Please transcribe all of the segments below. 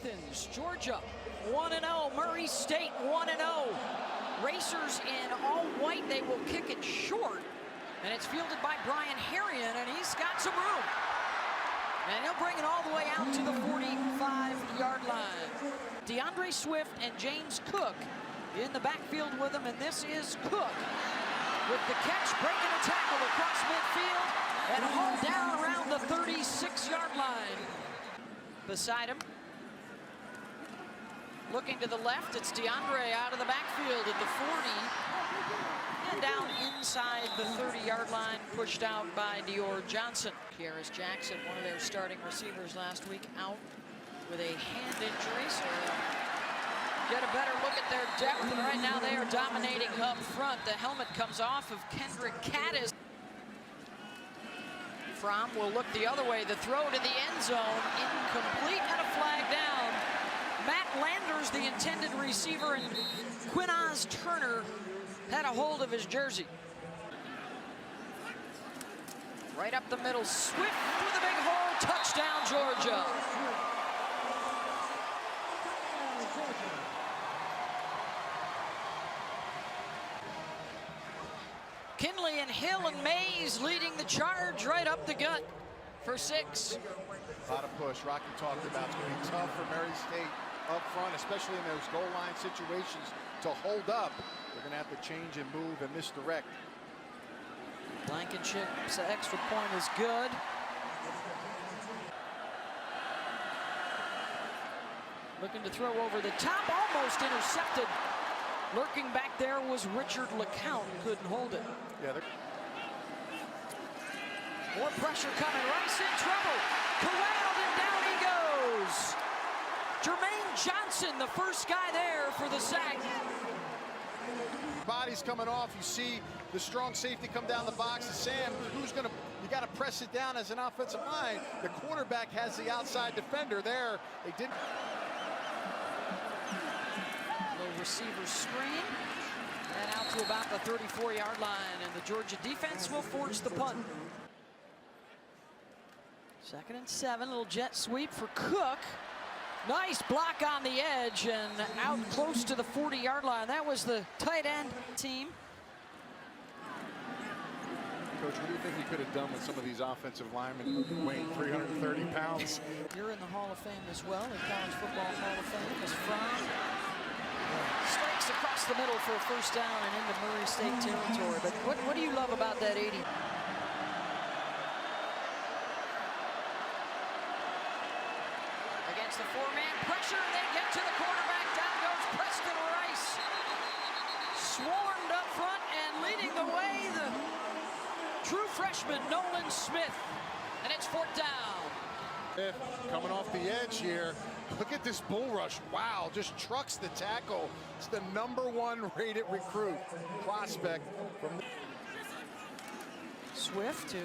Athens, Georgia 1-0, Murray State 1-0. Racers in all white, they will kick it short. And it's fielded by Brian Harrion, and he's got some room. And he'll bring it all the way out to the 45-yard line. DeAndre Swift and James Cook in the backfield with him, and this is Cook with the catch, breaking a tackle across midfield, and hauled down around the 36-yard line. Beside him, looking to the left, it's DeAndre out of the backfield at the 40, and down inside the 30-yard line, pushed out by Dior Johnson. Kearis Jackson, one of their starting receivers last week, out with a hand injury, so get a better look at their depth, and right now they are dominating up front. The helmet comes off of Kendrick Caddis. Fromm will look the other way. The throw to the end zone, incomplete, and a flag down. Matt Landers, the intended receiver, and Quinaz Turner had a hold of his jersey. Right up the middle, Swift with a big hole, touchdown Georgia. Kinley and Hill and Mays leading the charge right up the gut for 6. A lot of push. Rocky talked about it's going to be tough for Murray State up front, especially in those goal line situations, to hold up. They're going to have to change and move and misdirect. Blankenship's extra point is good. Looking to throw over the top, almost intercepted. Lurking back there was Richard LeCount, couldn't hold it. Yeah, more pressure coming, Rice in trouble. Corralled and down he goes. Jermaine Johnson, the first guy there for the sack. Body's coming off. You see the strong safety come down the box. And Sam, you got to press it down as an offensive line. The quarterback has the outside defender there. They didn't. Receiver screen, and out to about the 34-yard line, and the Georgia defense will force the punt. 2nd and 7, little jet sweep for Cook. Nice block on the edge and out close to the 40-yard line. That was the tight end team. Coach, what do you think he could have done with some of these offensive linemen weighing 330 pounds? You're in the Hall of Fame as well, in College Football Hall of Fame, as Fromm strikes across the middle for a first down and into Murray State territory. But what do you love about that 80? Against the 4-man pressure, they get to the quarterback. Down goes Preston Rice. Swarmed up front and leading the way, the true freshman Nolan Smith. And it's 4th down. Coming off the edge here. Look at this bull rush. Wow, just trucks the tackle. It's the #1 rated recruit prospect from Swift, who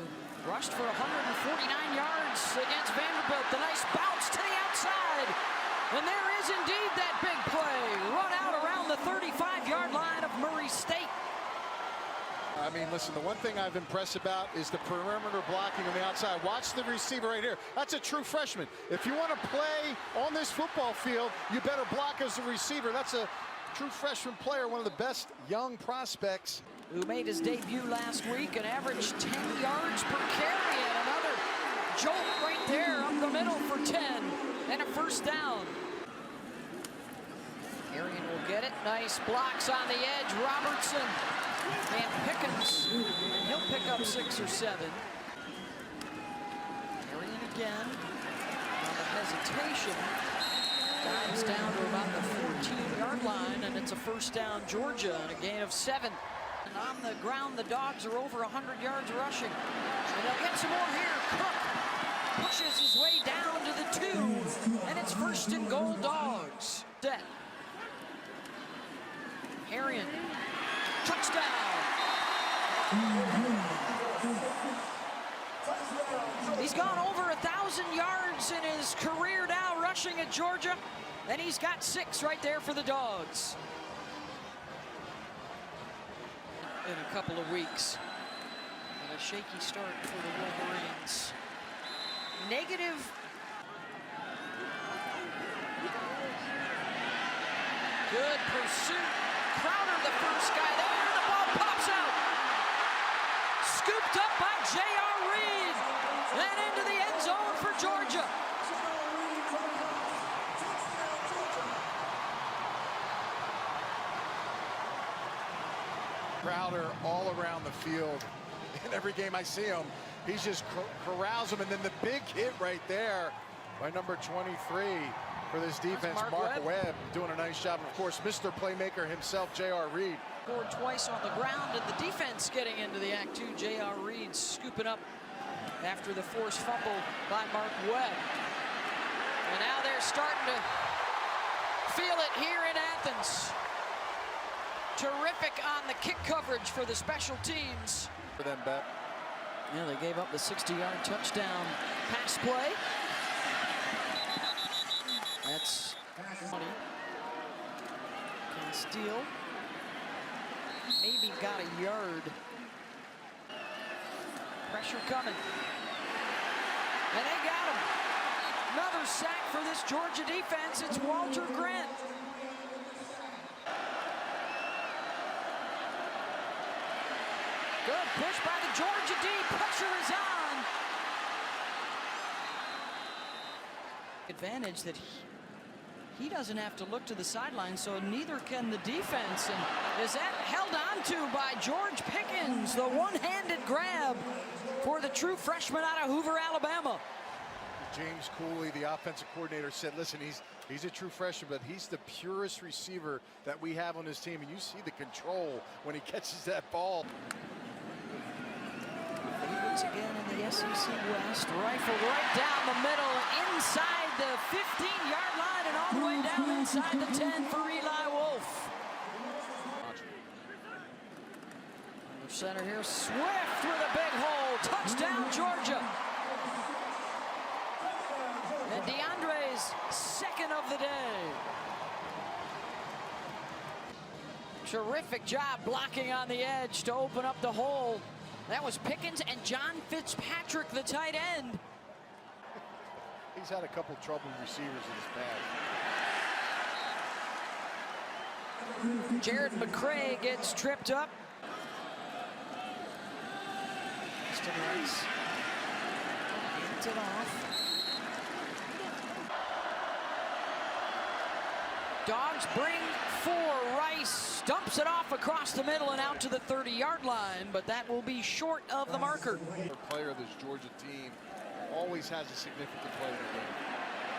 rushed for 149 yards against Vanderbilt. The nice bounce to the outside. And there is indeed that big play. Run out around the 35-yard line of Murray State. I mean, listen, the one thing I've impressed about is the perimeter blocking on the outside. Watch the receiver right here. That's a true freshman. If you want to play on this football field, you better block as a receiver. That's a true freshman player, one of the best young prospects. Who made his debut last week and averaged 10 yards per carry, and another jolt right there up the middle for 10 and a first down. Arian will get it. Nice blocks on the edge. Robertson and Pickens, and he'll pick up 6 or 7. Arian again on the hesitation. Dives down to about the 14-yard line, and it's a first down Georgia and a gain of 7. And on the ground, the Dogs are over 100 yards rushing. And they'll get some more here. Cook pushes his way down to the 2, and it's 1st and goal Dogs. Set. Arian. Touchdown! He's gone over 1,000 yards in his career now rushing at Georgia, and he's got 6 right there for the Dogs. In a couple of weeks. And a shaky start for the Wolverines. Negative Good pursuit. Crowder, the first guy there. The ball pops out. Scooped up by J.R. Reed. And into the end zone for Georgia. Crowder all around the field. In every game I see him, he's just corrals him. And then the big hit right there by number 23 for this defense, Mark Webb, doing a nice job. And of course, Mr. Playmaker himself, J.R. Reed. Scored twice on the ground, and the defense getting into the act too. J.R. Reed scooping up after the forced fumble by Mark Webb. And now they're starting to feel it here in Athens. Terrific on the kick coverage for the special teams. For them, Bet. Yeah, they gave up the 60-yard touchdown pass play. That's money. Castile maybe got a yard. Pressure coming. And they got him. Another sack for this Georgia defense. It's Walter Grant. Good push by the Georgia D. Pressure is on. Advantage that he doesn't have to look to the sideline, so neither can the defense. And is that held on to by George Pickens, the one-handed grab for the true freshman out of Hoover, Alabama. James Cooley, the offensive coordinator, said, listen, he's a true freshman, but he's the purest receiver that we have on this team. And you see the control when he catches that ball. Favorites again in the SEC West. Rifled right down the middle, inside the 15-yard line, and all the way down inside the 10 for Eli Wolf. Under center here, Swift with a big hole. Touchdown, Georgia. And DeAndre's second of the day. Terrific job blocking on the edge to open up the hole. That was Pickens and John Fitzpatrick, the tight end. He's had a couple troubled receivers in his past. Jared McCray gets tripped up. Still nice. Gets it off. Dogs bring 4. Rice dumps it off across the middle and out to the 30-yard line, but that will be short of the marker. The player of this Georgia team always has a significant play in the game.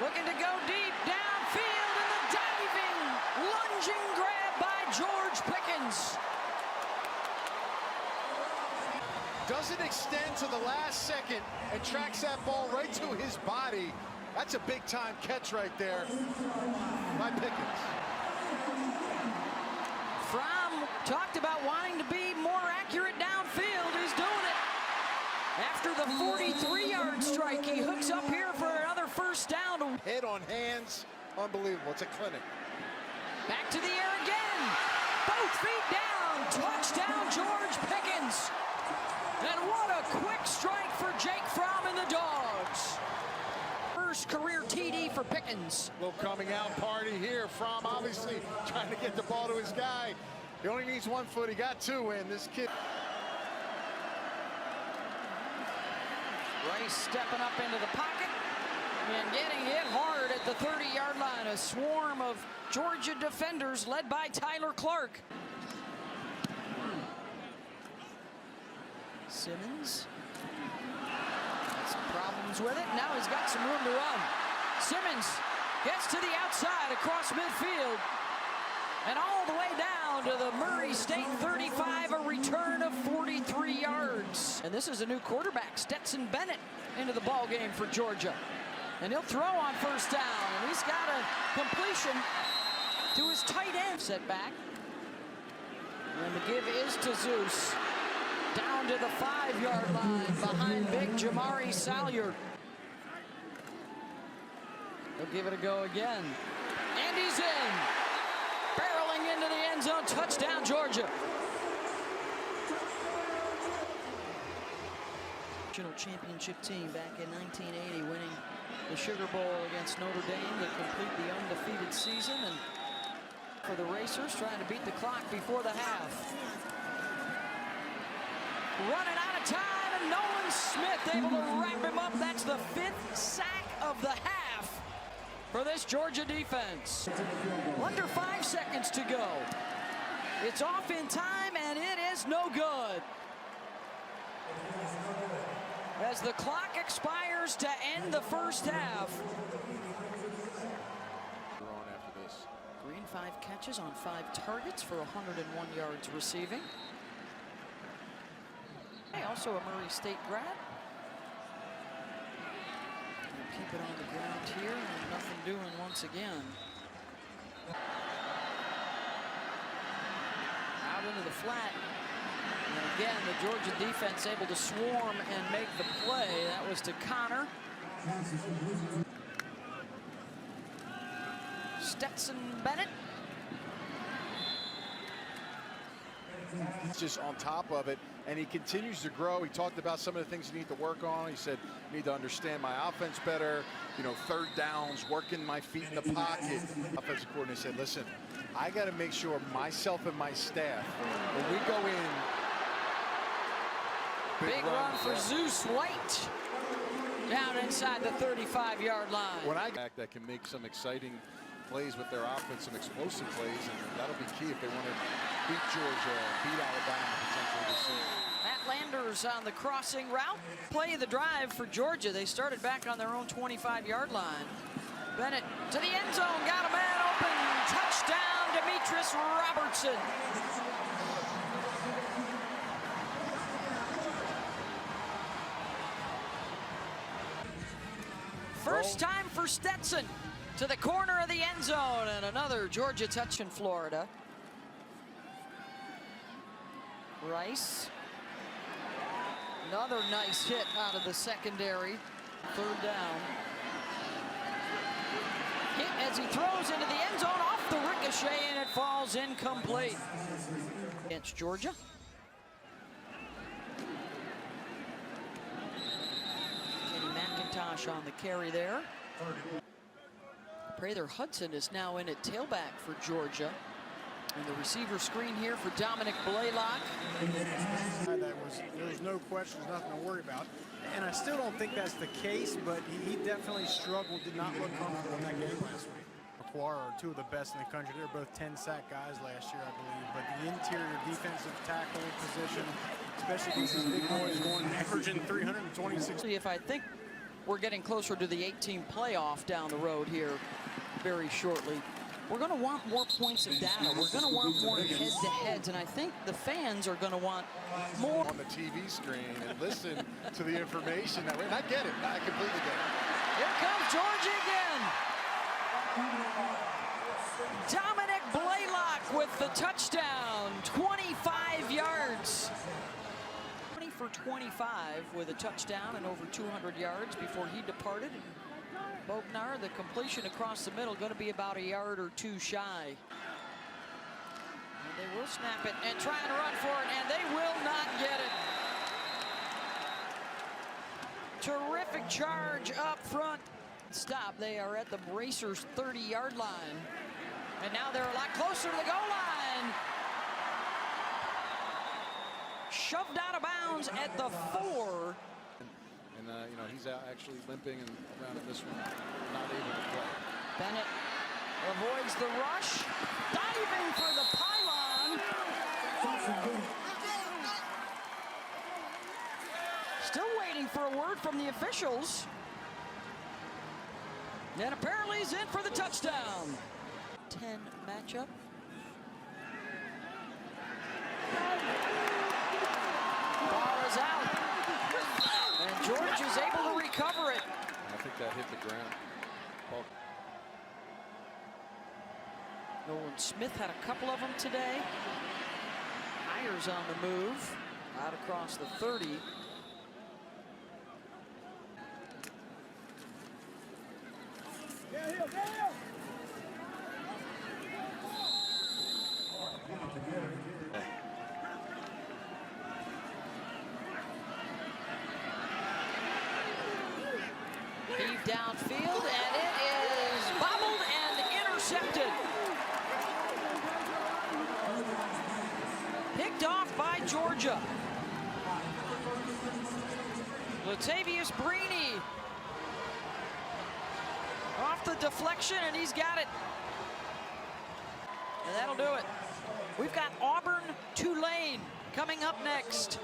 Looking to go deep downfield, and the diving, lunging grab by George Pickens. Doesn't extend to the last second and tracks that ball right to his body. That's a big-time catch right there by Pickens. Fromm talked about wanting to be more accurate downfield. He's doing it. After the 43-yard strike, he hooks up here for another first down. Head on hands, unbelievable. It's a clinic. Back to the air again. Both feet down. Touchdown, George Pickens. And what a quick strike for Jake Fromm and the Dogs. First career TD for Pickens. Little coming out party here. Fromm obviously trying to get the ball to his guy. He only needs 1 foot. He got 2 in. This kid. Rice stepping up into the pocket and getting hit hard at the 30-yard line. A swarm of Georgia defenders led by Tyler Clark. Simmons. Some problems with it. Now he's got some room to run. Simmons gets to the outside across midfield. And all the way down to the Murray State 35, a return of 43 yards. And this is a new quarterback, Stetson Bennett, into the ball game for Georgia. And he'll throw on first down. And he's got a completion to his tight end. Set back. And the give is to Zeus. Down to the 5-yard line behind big Jamari Salyer. He'll give it a go again. And he's in. Barreling into the end zone. Touchdown, Georgia. National championship team back in 1980, winning the Sugar Bowl against Notre Dame to complete the undefeated season. And for the Racers, trying to beat the clock before the half. Running out of time, and Nolan Smith able to wrap him up. That's the 5th sack of the half for this Georgia defense. Under 5 seconds to go. It's off in time, and it is no good. As the clock expires to end the first half. After this. Green 5 catches on 5 targets for 101 yards receiving. Also a Murray State grad. We'll keep it on the ground here, and nothing doing once again. Out into the flat. And again, the Georgia defense able to swarm and make the play. That was to Connor. Stetson Bennett. He's just on top of it, and he continues to grow. He talked about some of the things you need to work on. He said, I need to understand my offense better, you know, third downs, working my feet in the pocket. Offensive coordinator said, listen, I got to make sure myself and my staff, when we go in, big run for Zeus White down inside the 35-yard line. When I back that can make some exciting plays with their offense, some explosive plays, and that'll be key if they want to beat Georgia, beat Alabama potentially this season. Matt Landers on the crossing route. Play of the drive for Georgia. They started back on their own 25-yard line. Bennett to the end zone, got a man open. Touchdown, Demetris Robertson. First time for Stetson to the corner of the end zone, and another Georgia touch in Florida. Rice. Another nice hit out of the secondary. Third down. Hit as he throws into the end zone off the ricochet, and it falls incomplete. Against Georgia. Kenny McIntosh on the carry there. Prather Hudson is now in at tailback for Georgia. And the receiver screen here for Dominic Blaylock. There was no question, nothing to worry about. And I still don't think that's the case, but he definitely struggled, did not look comfortable in that game last week. McQuarrie are two of the best in the country. They're both 10-sack guys last year, I believe. But the interior defensive tackle position, especially against these big boys going averaging 326. If I think we're getting closer to the 8-team playoff down the road here very shortly. We're going to want more points of data. We're going to want more head-to-heads, and I think the fans are going to want more on the TV screen and listen to the information that way. And I get it. I completely get it. Here comes Georgia again. Dominic Blaylock with the touchdown, 25 yards. 20 for 25 with a touchdown and over 200 yards before he departed. Bognar, the completion across the middle, going to be about a yard or two shy. And they will snap it and try and run for it, and they will not get it. Terrific charge up front. Stop. They are at the Racers' 30-yard line. And now they're a lot closer to the goal line. Shoved out of bounds at the 4. And, you know, he's out actually limping and around in this one, not able to play. Bennett avoids the rush, diving for the pylon. Still waiting for a word from the officials. And apparently he's in for the touchdown. 10 matchup. Ball is out. And George is able to recover it. I think that hit the ground. Ball. Nolan Smith had a couple of them today. Myers on the move. Out across the 30. Heave downfield, and it is bobbled and intercepted. Georgia. Latavius Brini off the deflection, and he's got it. And that'll do it. We've got Auburn, Tulane coming up next,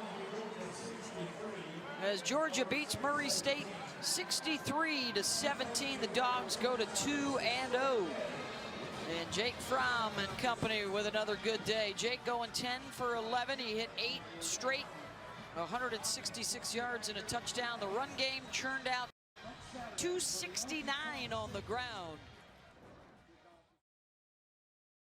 as Georgia beats Murray State 63-17. The Dogs go to 2-0. And Jake Fromm and company with another good day. Jake going 10 for 11. He hit 8 straight, 166 yards and a touchdown. The run game churned out 269 on the ground.